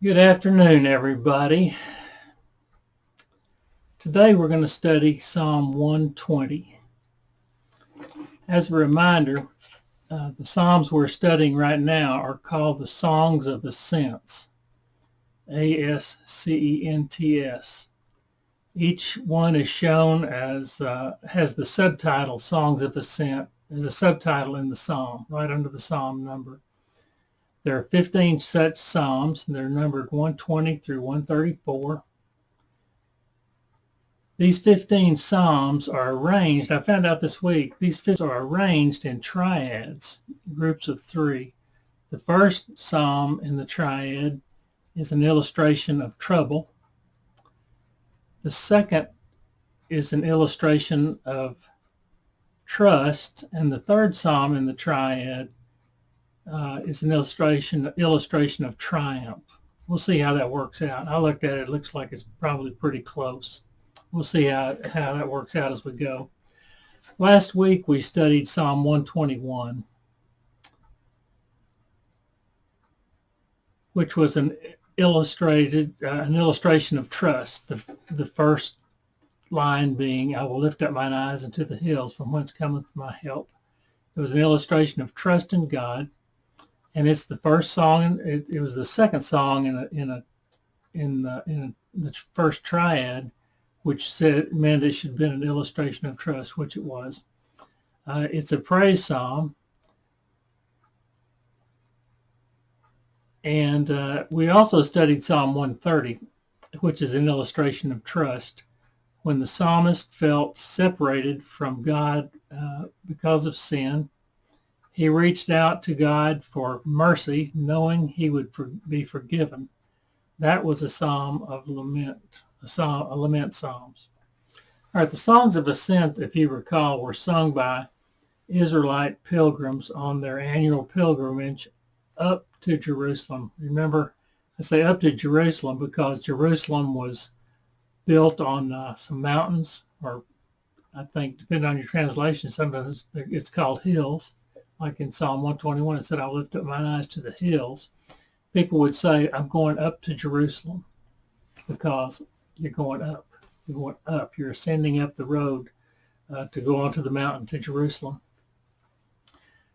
Good afternoon, everybody. Today we're going to study Psalm 120. As a reminder, the Psalms we're studying right now are called the Songs of Ascents, Ascents. Each one is shown as, has the subtitle Songs of Ascent, as a subtitle in the Psalm, right under the Psalm number. There are 15 such Psalms, and they're numbered 120 through 134. These 15 Psalms are arranged, I found out this week, these 15 are arranged in triads, groups of three. The first Psalm in the triad is an illustration of trouble. The second is an illustration of trust, and the third Psalm in the triad is an illustration of triumph. We'll see how that works out. I looked at it, it looks like it's probably pretty close. We'll see how that works out as we go. Last week we studied Psalm 121, which was an illustration of trust. The first line being, "I will lift up mine eyes unto the hills, from whence cometh my help." It was an illustration of trust in God, and it's the first song. It was the second song in the first triad, which meant it should have been an illustration of trust, which it was. It's a praise psalm. And we also studied Psalm 130, which is an illustration of trust. When the psalmist felt separated from God because of sin, he reached out to God for mercy, knowing he would be forgiven. That was a psalm of lament. A lament psalms. All right, the Songs of Ascent, if you recall, were sung by Israelite pilgrims on their annual pilgrimage up to Jerusalem. Remember, I say up to Jerusalem because Jerusalem was built on some mountains, or I think, depending on your translation, sometimes it's called hills. Like in Psalm 121, it said, "I'll lift up mine eyes to the hills." People would say, "I'm going up to Jerusalem," because you're going up. You're ascending up the road to go onto the mountain to Jerusalem.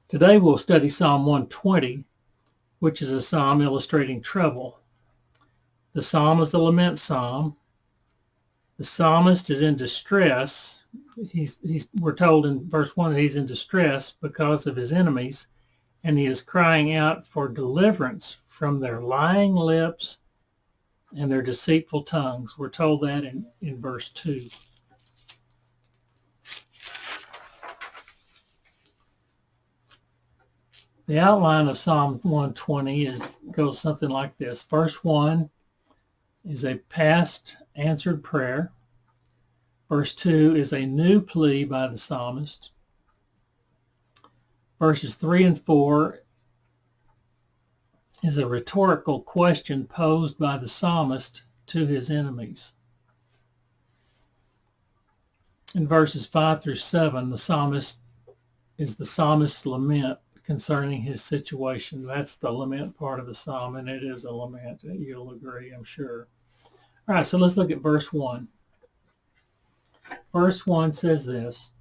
Today we'll study Psalm 120, which is a psalm illustrating trouble. The psalm is a lament psalm. The psalmist is in distress. We're told in verse 1 that he's in distress because of his enemies, and he is crying out for deliverance from their lying lips and their deceitful tongues. We're told that in verse 2. The outline of Psalm 120 goes something like this. Verse 1 is a past answered prayer. Verse 2 is a new plea by the psalmist. Verses 3 and 4 is a rhetorical question posed by the psalmist to his enemies. In verses 5 through 7, the psalmist's lament concerning his situation. That's the lament part of the psalm, and it is a lament. You'll agree, I'm sure. All right, so let's look at verse 1. Verse 1 says this: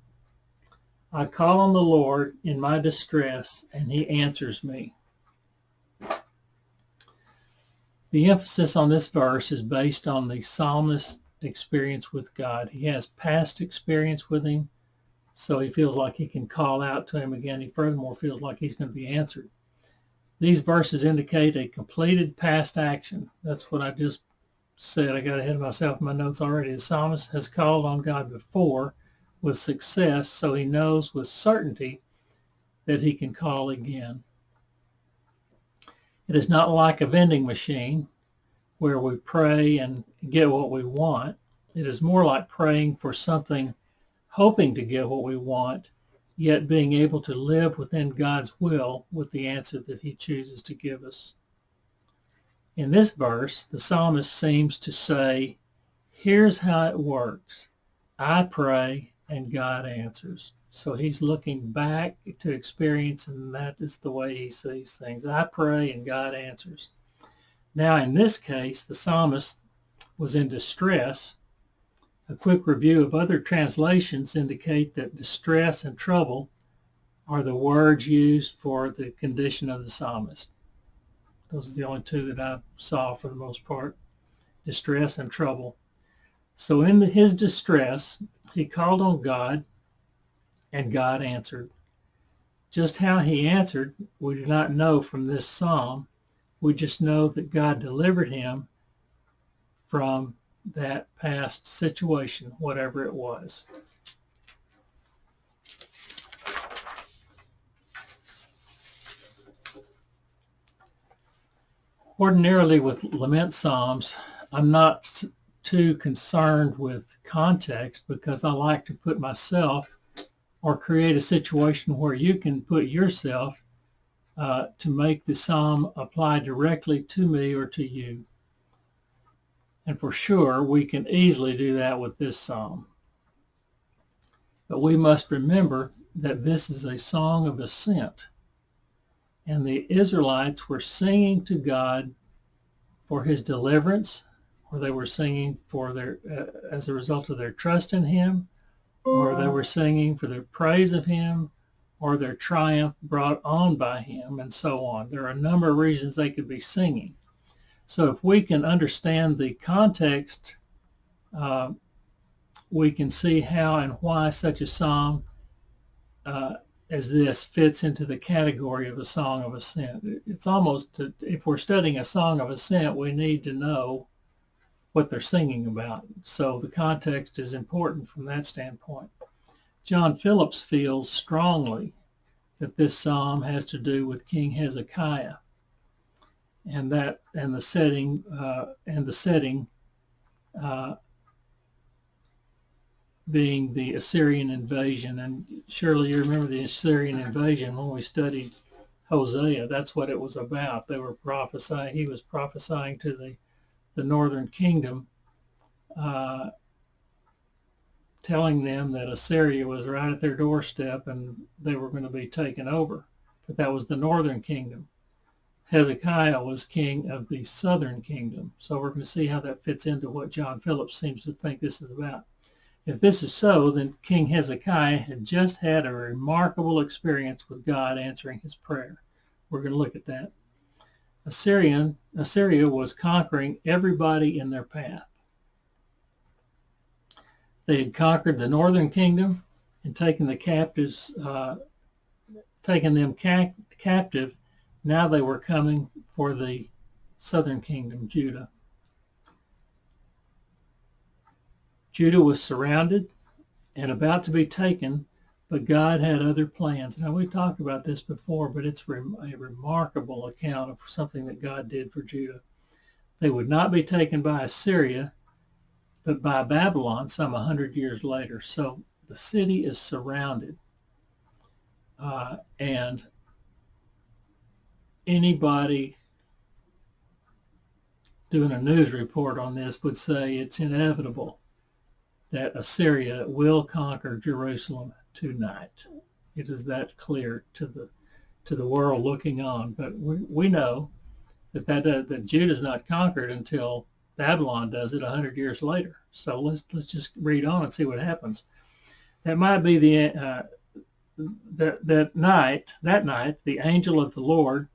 "I call on the Lord in my distress, and he answers me." The emphasis on this verse is based on the psalmist's experience with God. He has past experience with him, so he feels like he can call out to him again. He furthermore feels like he's going to be answered. These verses indicate a completed past action. That's what I just said. I got ahead of myself in my notes already. The psalmist has called on God before with success, so he knows with certainty that he can call again. It is not like a vending machine where we pray and get what we want. It is more like praying for something, hoping to get what we want, yet being able to live within God's will with the answer that he chooses to give us. In this verse, the psalmist seems to say, here's how it works. I pray and God answers. So he's looking back to experience, and that is the way he sees things. I pray and God answers. Now, in this case, the psalmist was in distress. A quick review of other translations indicate that distress and trouble are the words used for the condition of the psalmist. Those are the only two that I saw for the most part, distress and trouble. So in his distress, he called on God, and God answered. Just how he answered, we do not know from this psalm. We just know that God delivered him from that past situation, whatever it was. Ordinarily with lament psalms, I'm not too concerned with context because I like to put myself or create a situation where you can put yourself to make the psalm apply directly to me or to you. And for sure, we can easily do that with this psalm. But we must remember that this is a song of ascent. And the Israelites were singing to God for his deliverance, or they were singing for their as a result of their trust in him, or they were singing for their praise of him, or their triumph brought on by him, and so on. There are a number of reasons they could be singing. So if we can understand the context, we can see how and why such a psalm as this fits into the category of a song of ascent. It's almost, if we're studying a song of ascent, we need to know what they're singing about. So the context is important from that standpoint. John Phillips feels strongly that this psalm has to do with King Hezekiah, and the setting being the Assyrian invasion. And surely you remember the Assyrian invasion when we studied Hosea. That's what it was about. They were prophesying. He was prophesying to the northern kingdom, telling them that Assyria was right at their doorstep and they were going to be taken over. But that was the northern kingdom. Hezekiah was king of the southern kingdom. So we're going to see how that fits into what John Phillips seems to think this is about. If this is so, then King Hezekiah had just had a remarkable experience with God answering his prayer. We're going to look at that. Assyria was conquering everybody in their path. They had conquered the northern kingdom and taken the captives, taken them captive. Now they were coming for the southern kingdom, Judah. Judah was surrounded and about to be taken, but God had other plans. Now, we've talked about this before, but it's a remarkable account of something that God did for Judah. They would not be taken by Assyria, but by Babylon some 100 years later. So the city is surrounded. And anybody doing a news report on this would say it's inevitable that Assyria will conquer Jerusalem tonight. It is that clear to the world looking on. But we know that Judah's not conquered until Babylon does it 100 years later. So let's just read on and see what happens. That might be that night the angel of the Lord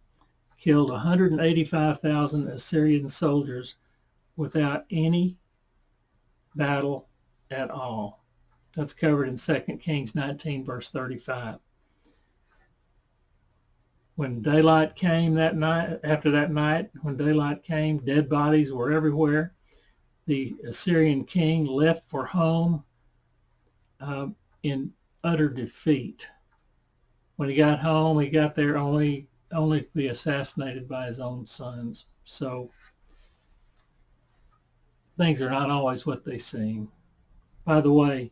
killed 185,000 Assyrian soldiers without any battle at all. That's covered in 2 Kings 19, verse 35. When daylight came that night, when daylight came, dead bodies were everywhere. The Assyrian king left for home in utter defeat. When he got home, he got there only to be assassinated by his own sons. So things are not always what they seem. By the way,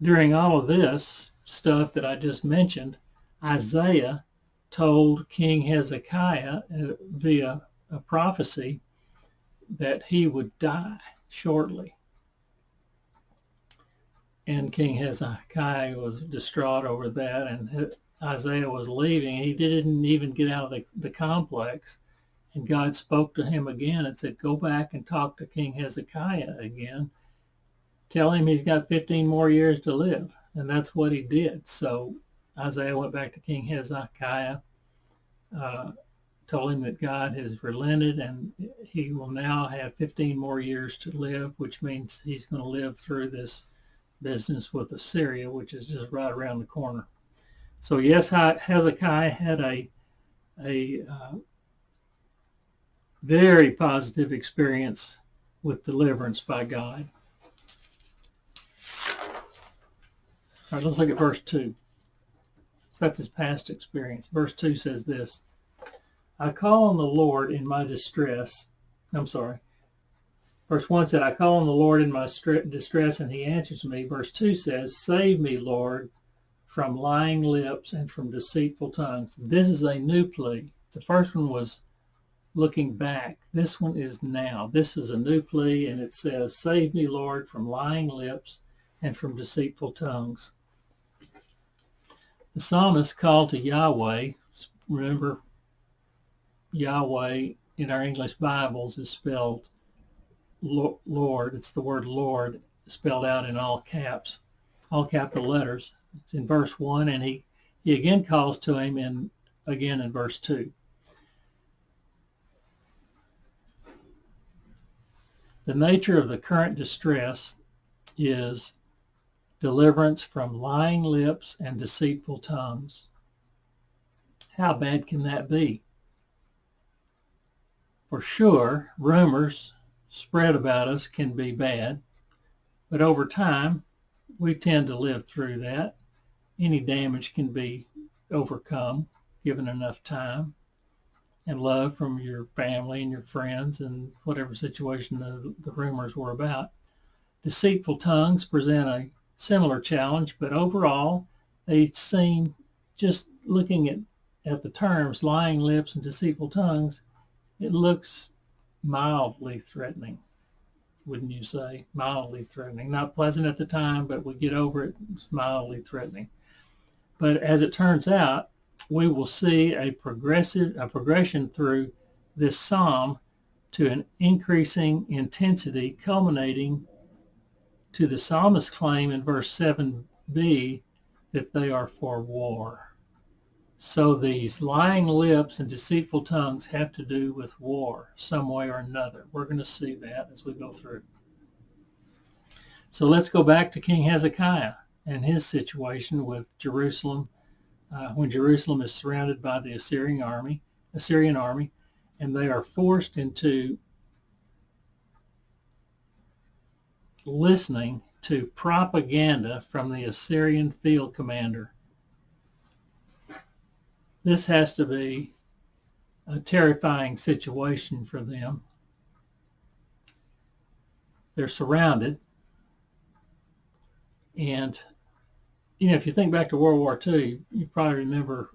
during all of this stuff that I just mentioned, Isaiah told King Hezekiah via a prophecy that he would die shortly. And King Hezekiah was distraught over that, and Isaiah was leaving, he didn't even get out of the complex. And God spoke to him again and said, go back and talk to King Hezekiah again. Tell him he's got 15 more years to live. And that's what he did. So Isaiah went back to King Hezekiah, told him that God has relented and he will now have 15 more years to live, which means he's going to live through this business with Assyria, which is just right around the corner. So yes, Hezekiah had a very positive experience with deliverance by God. All right, let's look at verse 2. So that's his past experience. Verse 2 says this, I call on the Lord in my distress. Verse 1 said, I call on the Lord in my distress, and he answers me. Verse 2 says, save me, Lord, from lying lips and from deceitful tongues. This is a new plea. The first one was looking back. This one is now. This is a new plea, and it says, save me, Lord, from lying lips and from deceitful tongues. The psalmist called to Yahweh. Remember, Yahweh in our English Bibles is spelled Lord. It's the word Lord spelled out in all caps, all capital letters. It's in verse 1, and he again calls to him again in verse 2. The nature of the current distress is deliverance from lying lips and deceitful tongues. How bad can that be? For sure, rumors spread about us can be bad, but over time, we tend to live through that. Any damage can be overcome given enough time and love from your family and your friends and whatever situation the rumors were about. Deceitful tongues present a similar challenge, but overall, they seem, just looking at the terms, lying lips and deceitful tongues, it looks mildly threatening, wouldn't you say? Mildly threatening. Not pleasant at the time, but we get over it, it's mildly threatening. But as it turns out, we will see a progression through this psalm to an increasing intensity, culminating to the psalmist's claim in verse 7b that they are for war. So these lying lips and deceitful tongues have to do with war some way or another. We're going to see that as we go through. So let's go back to King Hezekiah and his situation with Jerusalem, when Jerusalem is surrounded by the Assyrian army, and they are forced into listening to propaganda from the Assyrian field commander. This has to be a terrifying situation for them. They're surrounded. And, if you think back to World War II, you probably remember,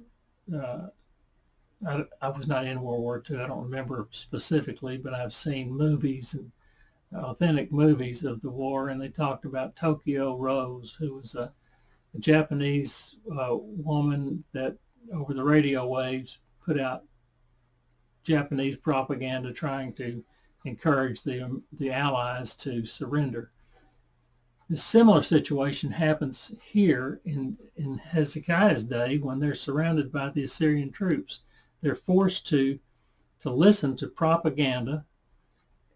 I was not in World War II. I don't remember specifically, but I've seen movies and authentic movies of the war, and they talked about Tokyo Rose, who was a Japanese woman that over the radio waves put out Japanese propaganda trying to encourage the Allies to surrender. A similar situation happens here in Hezekiah's day when they're surrounded by the Assyrian troops. They're forced to listen to propaganda,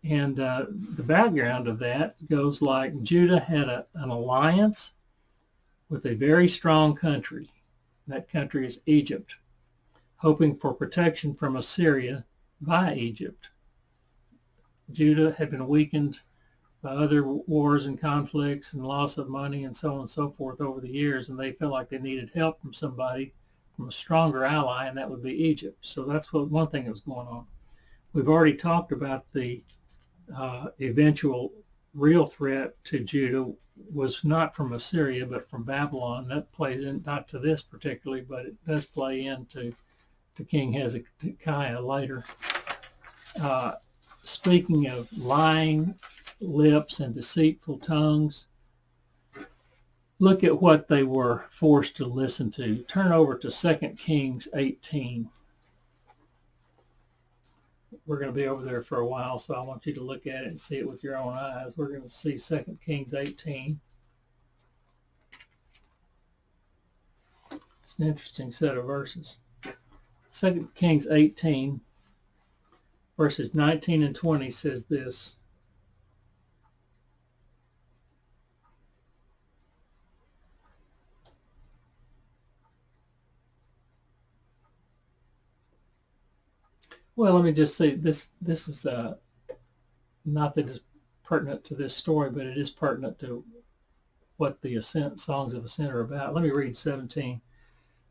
and the background of that goes like Judah had an alliance with a very strong country. That country is Egypt, hoping for protection from Assyria by Egypt. Judah had been weakened by other wars and conflicts and loss of money and so on and so forth over the years, and they felt like they needed help from somebody, from a stronger ally, and that would be Egypt. So that's one thing that was going on. We've already talked about the eventual real threat to Judah was not from Assyria, but from Babylon. That plays in, not to this particularly, but it does play into King Hezekiah later. Speaking of lying lips and deceitful tongues, look at what they were forced to listen to. Turn over to 2 Kings 18. We're going to be over there for a while, so I want you to look at it and see it with your own eyes. We're going to see 2 Kings 18. It's an interesting set of verses. 2 Kings 18, verses 19 and 20 says this. Well, let me just say this is not that it's pertinent to this story, but it is pertinent to what the Songs of Ascent are about. Let me read 17.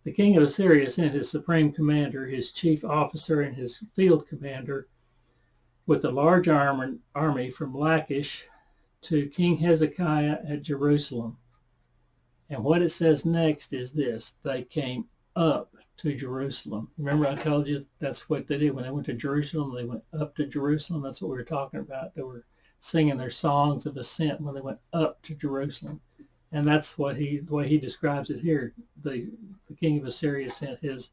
The king of Assyria sent his supreme commander, his chief officer, and his field commander with a large army from Lachish to King Hezekiah at Jerusalem. And what it says next is this: they came up to Jerusalem. Remember I told you that's what they did when they went to Jerusalem. They went up to Jerusalem. That's what we were talking about. They were singing their songs of ascent when they went up to Jerusalem. And that's the way he describes it here. The king of Assyria sent his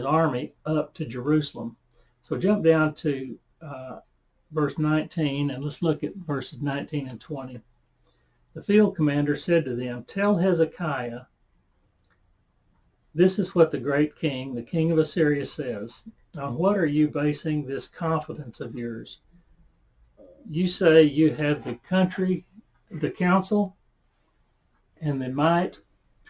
army up to Jerusalem. So jump down to verse 19, and let's look at verses 19 and 20. The field commander said to them, "Tell Hezekiah, this is what the great king, the king of Assyria, says. On what are you basing this confidence of yours? You say you have the country, the counsel, and the might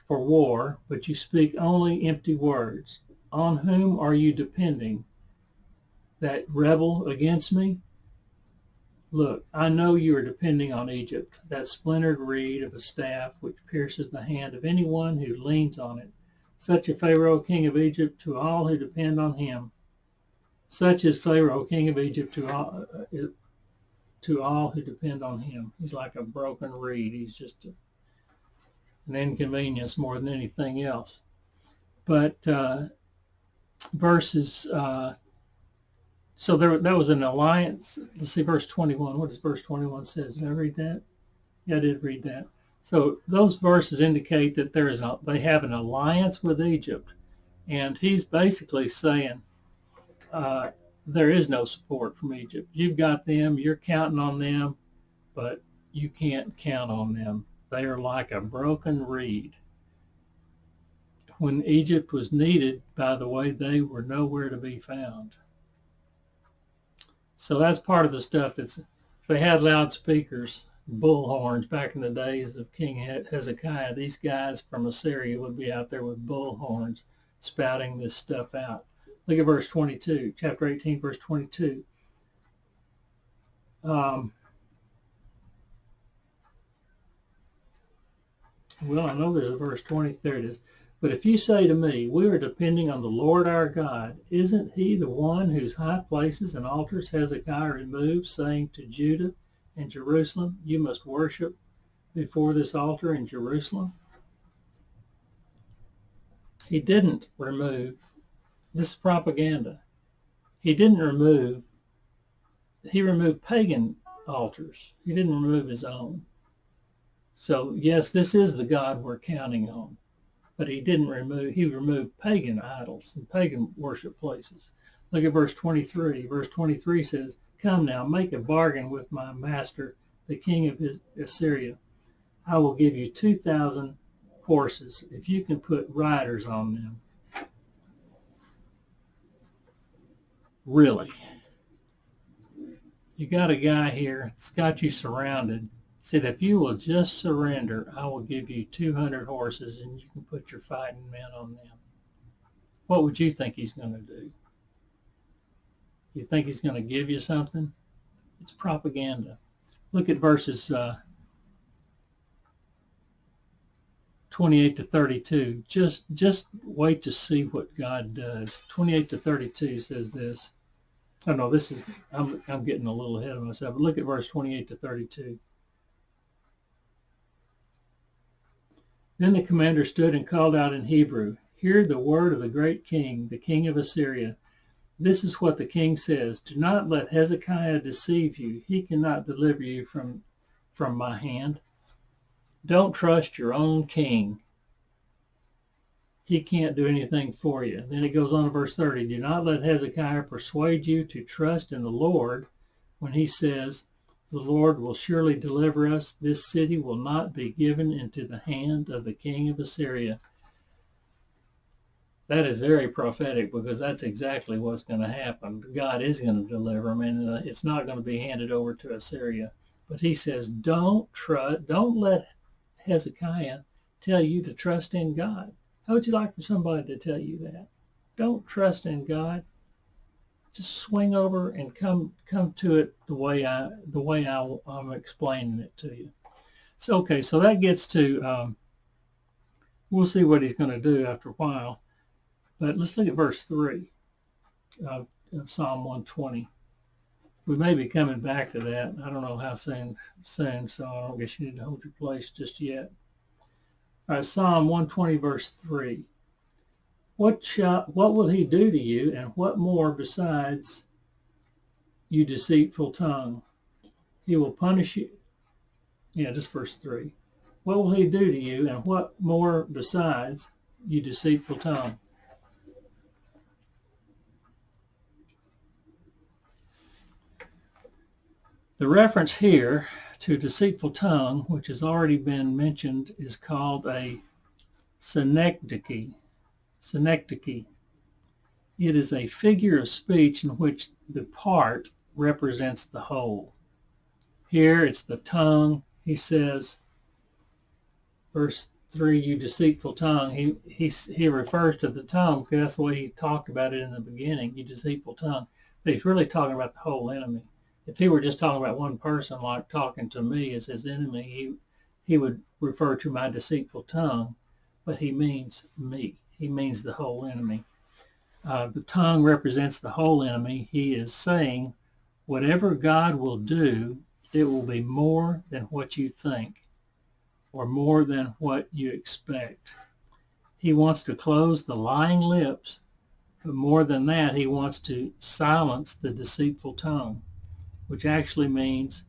for war, but you speak only empty words. On whom are you depending? That rebel against me? Look, I know you are depending on Egypt, that splintered reed of a staff which pierces the hand of anyone who leans on it. Such a Pharaoh, king of Egypt, to all who depend on him. Such is Pharaoh, king of Egypt, to all who depend on him." He's like a broken reed. He's just an inconvenience more than anything else. But verses, so that was an alliance. Let's see, verse 21. What does verse 21 says? Did I read that? Yeah, I did read that. So those verses indicate that they have an alliance with Egypt, and he's basically saying there is no support from Egypt. You've got them, you're counting on them, but you can't count on them. They are like a broken reed. When Egypt was needed, by the way, they were nowhere to be found. So that's part of the stuff if they had loudspeakers, bullhorns back in the days of King Hezekiah, these guys from Assyria would be out there with bullhorns spouting this stuff out. Look at verse 22, chapter 18, verse 22. Well, I know there's a verse 20. There it is. But if you say to me, we are depending on the Lord our God, isn't he the one whose high places and altars Hezekiah removed, saying to Judah and Jerusalem, you must worship before this altar in Jerusalem? He didn't remove, this is propaganda. He removed pagan altars. He didn't remove his own. So yes, this is the God we're counting on. But he removed pagan idols and pagan worship places. Look at verse 23. Verse 23 says, "Come now, make a bargain with my master, the king of Assyria. I will give you 2,000 horses if you can put riders on them." Really? You got a guy here that's got you surrounded. Said, if you will just surrender, I will give you 200 horses and you can put your fighting men on them. What would you think he's going to do? You think he's going to give you something? It's propaganda. Look at verses 28 to 32. Just wait to see what God does. 28 to 32 says this. Oh no, I'm getting a little ahead of myself. But look at verse 28 to 32. Then the commander stood and called out in Hebrew, "Hear the word of the great king, the king of Assyria. This is what the king says. Do not let Hezekiah deceive you. He cannot deliver you from my hand." Don't trust your own king. He can't do anything for you. Then it goes on to verse 30. Do not let Hezekiah persuade you to trust in the Lord when he says, the Lord will surely deliver us. This city will not be given into the hand of the king of Assyria. That is very prophetic because that's exactly what's going to happen. God is going to deliver them, and it's not going to be handed over to Assyria. But he says, don't let Hezekiah tell you to trust in God. How would you like for somebody to tell you that? Don't trust in God. Just swing over and come to it the way I'm explaining it to you. So okay, so that gets to we'll see what he's going to do after a while. But let's look at verse 3 of Psalm 120. We may be coming back to that. I don't know how soon, so I don't guess you need to hold your place just yet. All right, Psalm 120, verse 3. What will he do to you, and what more besides, you deceitful tongue? He will punish you. Yeah, just verse 3. What will he do to you, and what more besides, you deceitful tongue? The reference here to deceitful tongue, which has already been mentioned, is called a synecdoche. Synecdoche. It is a figure of speech in which the part represents the whole. Here it's the tongue. He says, verse 3, you deceitful tongue. He refers to the tongue because that's the way he talked about it in the beginning, you deceitful tongue. But he's really talking about the whole enemy. If he were just talking about one person, like talking to me as his enemy, he would refer to my deceitful tongue, but he means me. He means the whole enemy. The tongue represents the whole enemy. He is saying, whatever God will do, it will be more than what you think or more than what you expect. He wants to close the lying lips, but more than that, he wants to silence the deceitful tongue, which actually means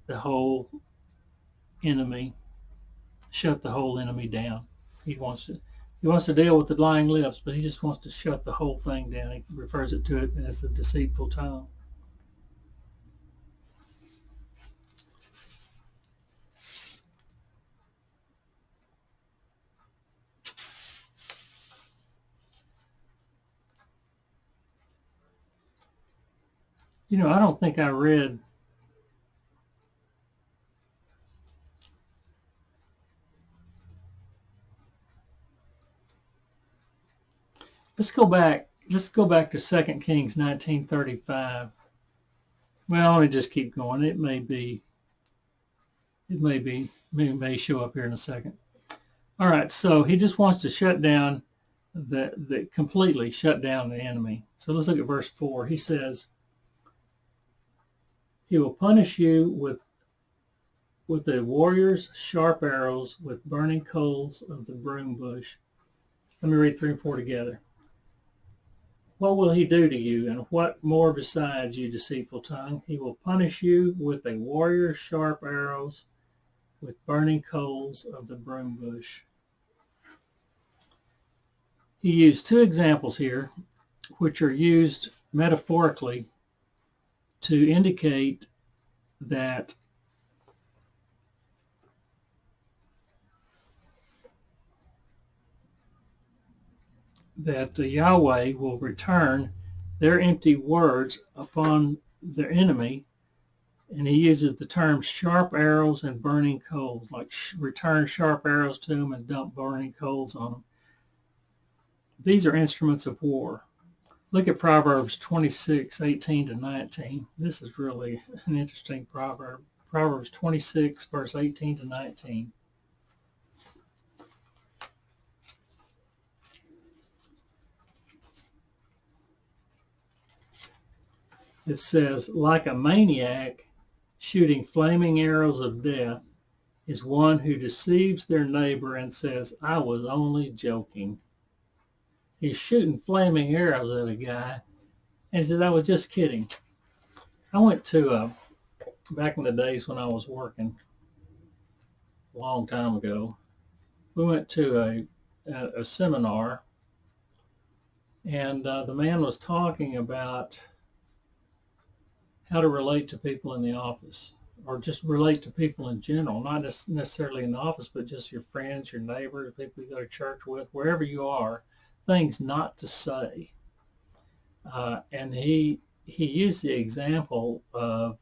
the whole enemy, shut the whole enemy down. He wants to deal with the lying lips, but he just wants to shut the whole thing down. He refers to it as the deceitful tongue. You know, I don't think I read let's go back to 2 Kings 19:35. Well, let me just keep going. It may show up here in a second. All right, so he just wants to shut down completely shut down the enemy. So let's look at verse 4. He says, he will punish you with the warrior's sharp arrows, with burning coals of the broom bush. Let me read 3 and 4 together. What will he do to you, and what more besides, you deceitful tongue? He will punish you with a warrior's sharp arrows, with burning coals of the broom bush. He used 2 examples here, which are used metaphorically to indicate that Yahweh will return their empty words upon their enemy, and he uses the term sharp arrows and burning coals, like return sharp arrows to them and dump burning coals on them. These are instruments of war. Look at Proverbs 26:18-19. This is really an interesting proverb. Proverbs 26, verse 18-19. It says, like a maniac shooting flaming arrows of death is one who deceives their neighbor and says, I was only joking. He's shooting flaming arrows at a guy and he said, I was just kidding. I went to, back in the days when I was working, a long time ago. We went to a seminar, and the man was talking about how to relate to people in the office, or just relate to people in general, not necessarily in the office, but just your friends, your neighbors, people you go to church with, wherever you are, things not to say. And he used the example of,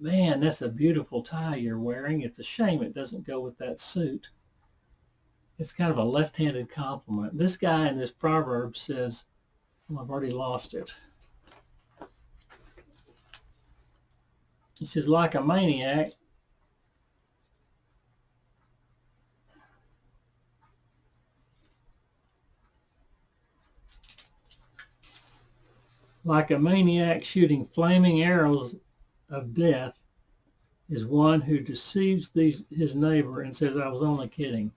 man, that's a beautiful tie you're wearing. It's a shame it doesn't go with that suit. It's kind of a left-handed compliment. This guy in this proverb says, well, I've already lost it. He says, like a maniac, shooting flaming arrows of death is one who deceives his neighbor and says, I was only kidding.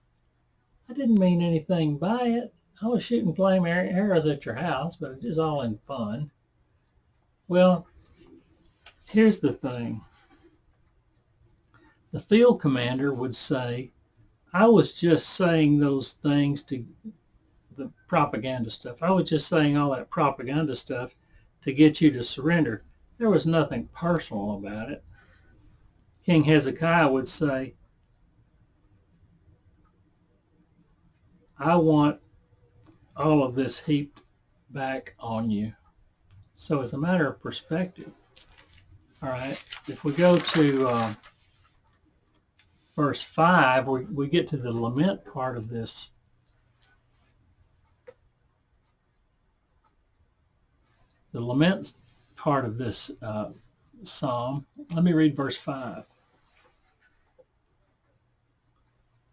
I didn't mean anything by it. I was shooting flame arrows at your house, but it was all in fun. Well, here's the thing. The field commander would say, I was just saying those things to the propaganda stuff. I was just saying all that propaganda stuff to get you to surrender. There was nothing personal about it. King Hezekiah would say, I want all of this heaped back on you. So it's a matter of perspective. All right, if we go to verse 5, we get to the lament part of this. The lament part of this psalm. Let me read verse 5.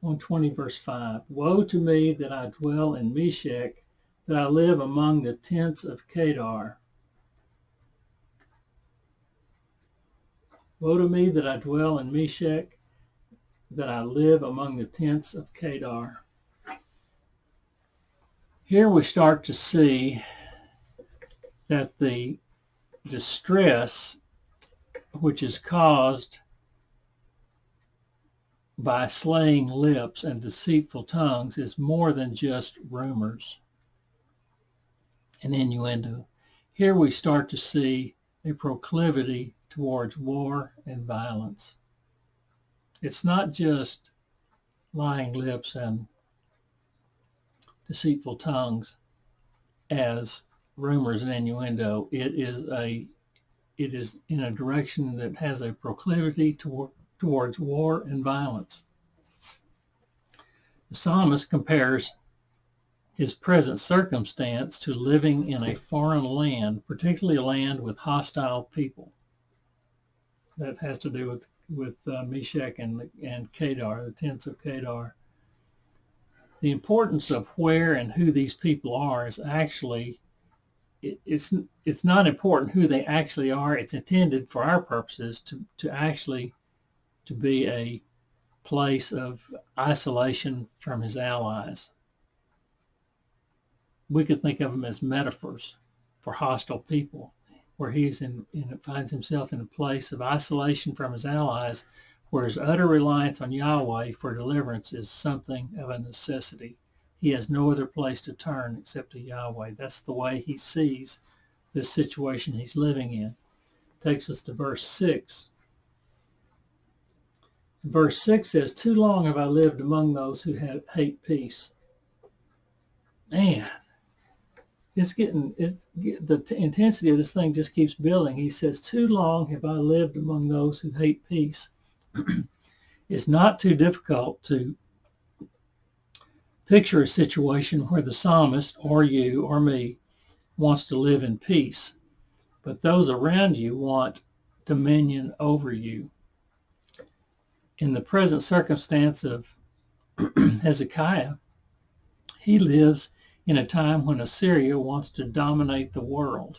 120 verse 5. Woe to me that I dwell in Meshech, that I live among the tents of Kedar. Woe to me that I dwell in Meshech, that I live among the tents of Kedar. Here we start to see that the distress which is caused by slaying lips and deceitful tongues is more than just rumors and innuendo. Here we start to see a proclivity towards war and violence. It's not just lying lips and deceitful tongues as rumors and innuendo. It is in a direction that has a proclivity towards war and violence. The psalmist compares his present circumstance to living in a foreign land, particularly a land with hostile people. That has to do with Meshech and Kedar, the tents of Kedar. The importance of where and who these people are is actually, it's not important who they actually are. It's intended for our purposes to be a place of isolation from his allies. We could think of them as metaphors for hostile people, where he's finds himself in a place of isolation from his allies, where his utter reliance on Yahweh for deliverance is something of a necessity. He has no other place to turn except to Yahweh. That's the way he sees this situation he's living in. Takes us to verse 6. Verse 6 says, too long have I lived among those who hate peace. Man, the intensity of this thing just keeps building. He says, too long have I lived among those who hate peace. It's not too difficult to picture a situation where the psalmist, or you or me, wants to live in peace, but those around you want dominion over you. In the present circumstance of Hezekiah, he lives in a time when Assyria wants to dominate the world.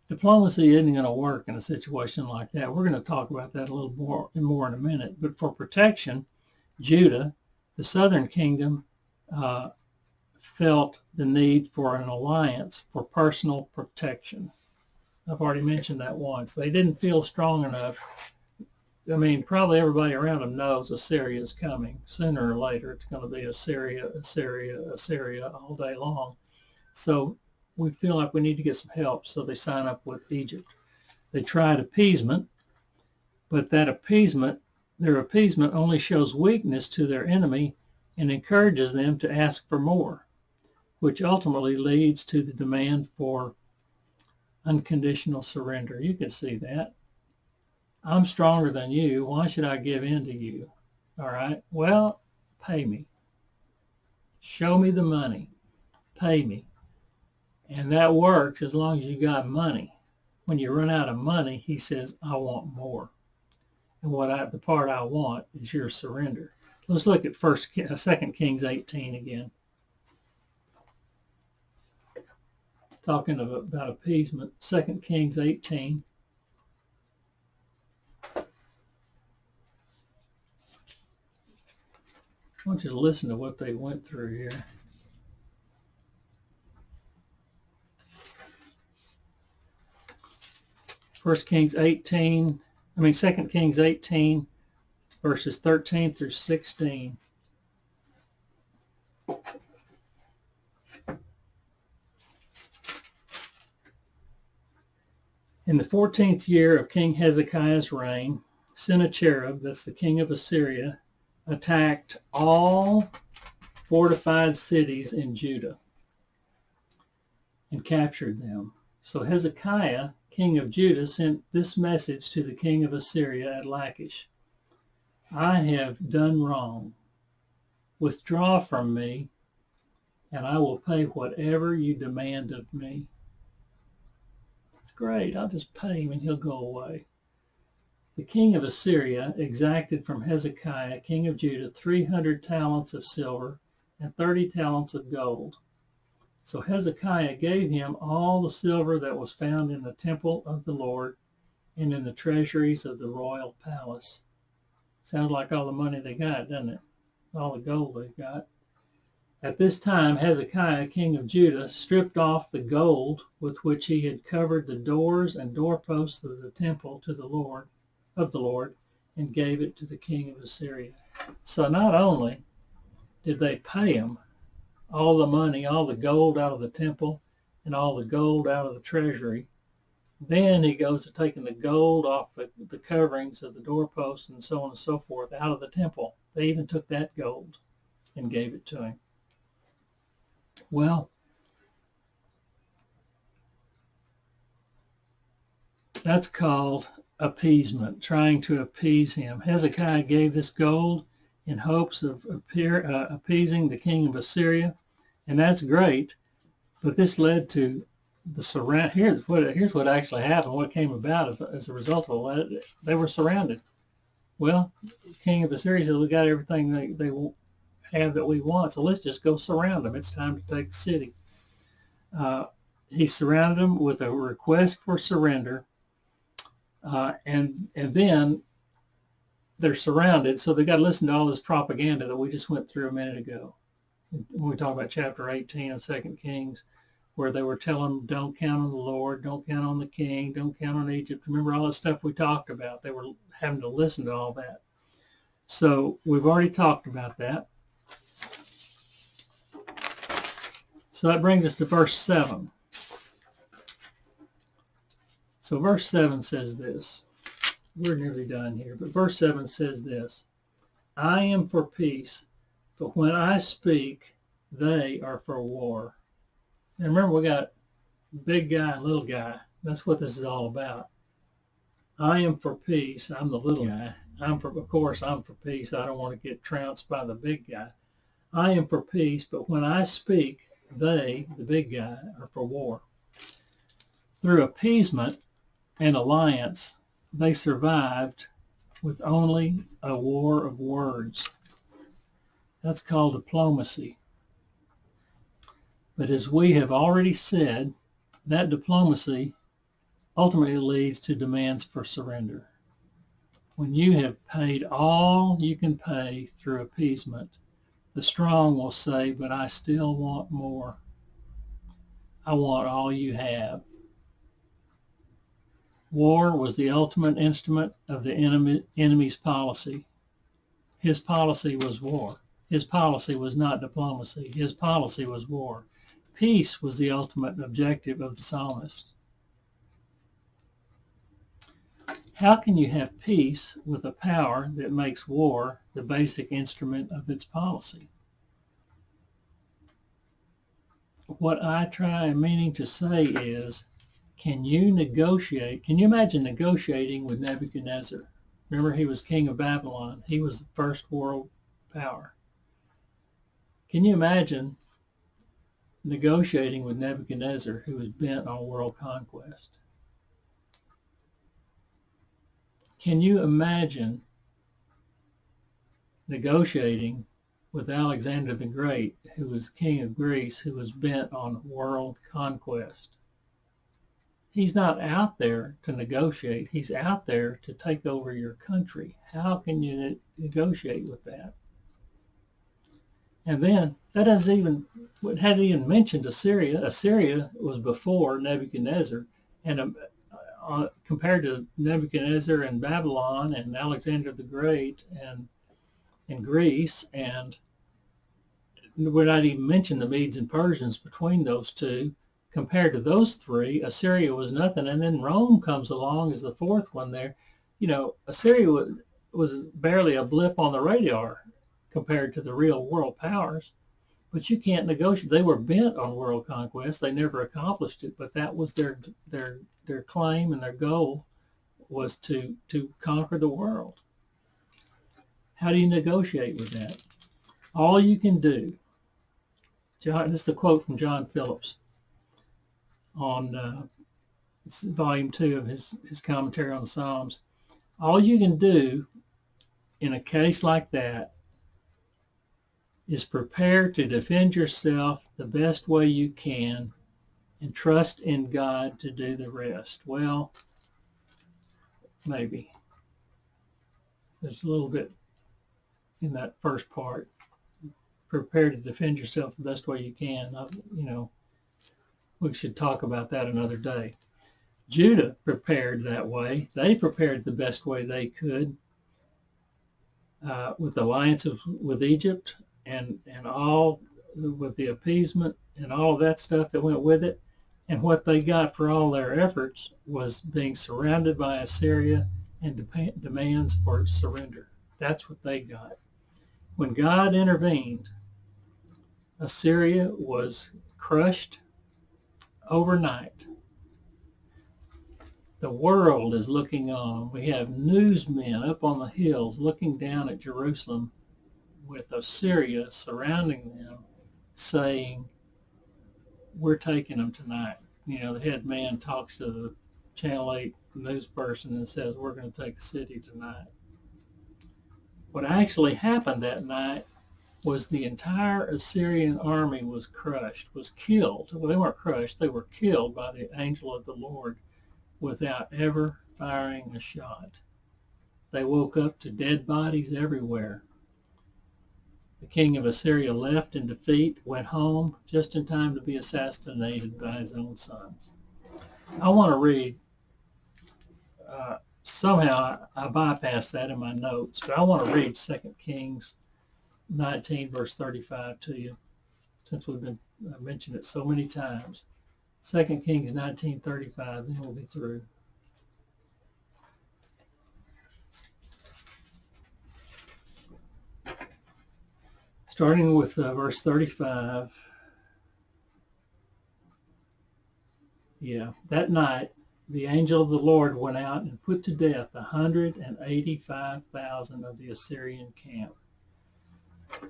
Diplomacy isn't going to work in a situation like that. We're going to talk about that a little more in a minute. But for protection, Judah, the southern kingdom, felt the need for an alliance for personal protection. I've already mentioned that once. They didn't feel strong enough I mean, probably everybody around them knows Assyria is coming. Sooner or later, it's going to be Assyria, Assyria, Assyria all day long. So we feel like we need to get some help. So they sign up with Egypt. They tried appeasement, but that appeasement, their appeasement only shows weakness to their enemy and encourages them to ask for more, which ultimately leads to the demand for unconditional surrender. You can see that. I'm stronger than you. Why should I give in to you? All right. Well, pay me. Show me the money. Pay me. And that works as long as you got money. When you run out of money, he says, I want more. And the part I want is your surrender. Let's look at 2 Kings 18 again. Talking about appeasement. 2 Kings 18. I want you to listen to what they went through here. First Kings 18, 2 Kings 18, verses 13 through 16. In the 14th year of King Hezekiah's reign, Sennacherib, that's the king of Assyria, attacked all fortified cities in Judah and captured them. So Hezekiah, king of Judah, sent this message to the king of Assyria at Lachish. I have done wrong. Withdraw from me, and I will pay whatever you demand of me. It's great. I'll just pay him and he'll go away. The king of Assyria exacted from Hezekiah, king of Judah, 300 talents of silver and 30 talents of gold. So Hezekiah gave him all the silver that was found in the temple of the Lord and in the treasuries of the royal palace. Sounds like all the money they got, doesn't it? All the gold they got. At this time, Hezekiah, king of Judah, stripped off the gold with which he had covered the doors and doorposts of the temple to the Lord, and gave it to the king of Assyria. So not only did they pay him all the money, all the gold out of the temple and all the gold out of the treasury, then he goes to taking the gold off the coverings of the doorposts and so on and so forth out of the temple. They even took that gold and gave it to him. Well, that's called appeasement, trying to appease him. Hezekiah gave this gold in hopes of appeasing the king of Assyria, and that's great, but this led to the surround. Here's what actually happened, what came about as a result of it. They were surrounded. Well, the king of Assyria said, we got everything they have that we want, so let's just go surround them. It's time to take the city. He surrounded them with a request for surrender, and then they're surrounded, so they got to listen to all this propaganda that we just went through a minute ago. When we talk about chapter 18 of 2 Kings, where they were telling them, don't count on the Lord, don't count on the king, don't count on Egypt. Remember all the stuff we talked about? They were having to listen to all that. So we've already talked about that. So that brings us to verse 7. So verse 7 says this. We're nearly done here, but verse 7 says this. I am for peace, but when I speak, they are for war. And remember, we got big guy and little guy. That's what this is all about. I am for peace. I'm the little guy. Of course, I'm for peace. I don't want to get trounced by the big guy. I am for peace, but when I speak, they, the big guy, are for war. Through appeasement and alliance, they survived with only a war of words. That's called diplomacy. But as we have already said, that diplomacy ultimately leads to demands for surrender. When you have paid all you can pay through appeasement, the strong will say, but I still want more. I want all you have. War was the ultimate instrument of the enemy's policy. His policy was war. His policy was not diplomacy. His policy was war. Peace was the ultimate objective of the psalmist. How can you have peace with a power that makes war the basic instrument of its policy? What I am meaning to say is, can you negotiate? Can you imagine negotiating with Nebuchadnezzar? Remember, he was king of Babylon. He was the first world power. Can you imagine negotiating with Nebuchadnezzar, who was bent on world conquest? Can you imagine negotiating with Alexander the Great, who was king of Greece, who was bent on world conquest? He's not out there to negotiate. He's out there to take over your country. How can you negotiate with that? And then that hadn't even mentioned Assyria. Assyria was before Nebuchadnezzar, and compared to Nebuchadnezzar and Babylon and Alexander the Great and Greece, and we're not even mentioning the Medes and Persians between those two. Compared to those three, Assyria was nothing. And then Rome comes along as the fourth one there. You know, Assyria was barely a blip on the radar compared to the real world powers. But you can't negotiate. They were bent on world conquest. They never accomplished it, but that was their claim, and their goal was to conquer the world. How do you negotiate with that? All you can do, this is a quote from John Phillips on volume 2 of his commentary on the Psalms. All you can do in a case like that is prepare to defend yourself the best way you can and trust in God to do the rest. Well, maybe. There's a little bit in that first part. Prepare to defend yourself the best way you can. We should talk about that another day. Judah prepared that way. They prepared the best way they could with alliance with Egypt and all with the appeasement and all of that stuff that went with it. And what they got for all their efforts was being surrounded by Assyria and demands for surrender. That's what they got. When God intervened, Assyria was crushed overnight. The world is looking on. We have newsmen up on the hills looking down at Jerusalem with Assyria surrounding them, saying, we're taking them tonight. The head man talks to the Channel 8 news person and says, we're going to take the city tonight. What actually happened that night was the entire Assyrian army was crushed, was killed. Well, they weren't crushed, they were killed by the angel of the Lord without ever firing a shot. They woke up to dead bodies everywhere. The king of Assyria left in defeat, went home just in time to be assassinated by his own sons. I want to read, somehow I bypassed that in my notes, but I want to read 2 Kings 19 verse 35 to you, since we've been mentioned it so many times. 2 Kings 19:35, then we'll be through. Starting with verse 35. That night the angel of the Lord went out and put to death 185,000 of the Assyrian camp.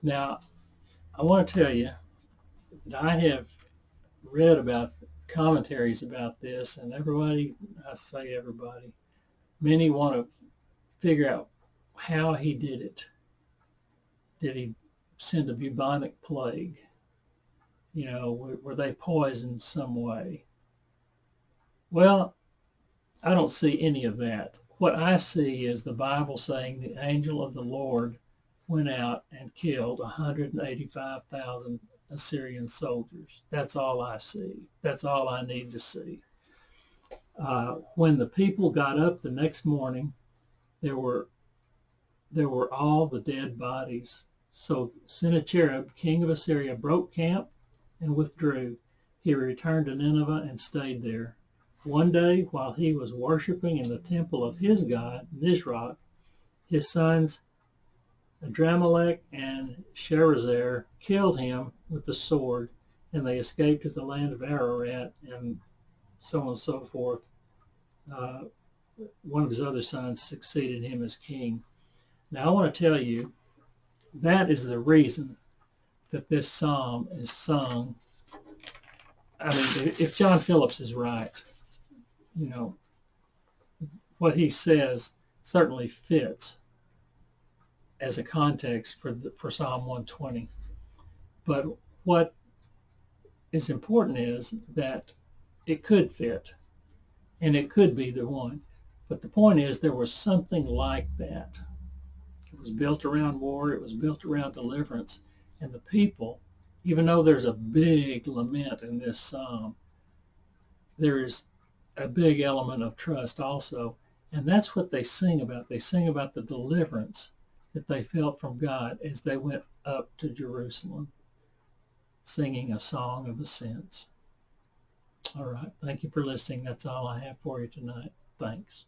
Now, I want to tell you that I have read about commentaries about this, and everybody, many want to figure out how he did it. Did he send a bubonic plague? Were they poisoned some way? Well, I don't see any of that. What I see is the Bible saying the angel of the Lord went out and killed 185,000 Assyrian soldiers. That's all I see. That's all I need to see. When the people got up the next morning, there were all the dead bodies. So Sennacherib, king of Assyria, broke camp and withdrew. He returned to Nineveh and stayed there. One day, while he was worshiping in the temple of his god, Nisroch, his sons Adramelech and Sharezer killed him with the sword, and they escaped to the land of Ararat, and so on and so forth. Uh, One of his other sons succeeded him as king. Now, I want to tell you, that is the reason that this psalm is sung. I mean, if John Phillips is right, you know, what he says certainly fits as a context for Psalm 120. But what is important is that it could fit, and it could be the one. But the point is, there was something like that. It was built around war. It was built around deliverance. And the people, even though there's a big lament in this psalm, there is a big element of trust also. And that's what they sing about. They sing about the deliverance that they felt from God as they went up to Jerusalem, singing a song of ascents. All right. Thank you for listening. That's all I have for you tonight. Thanks.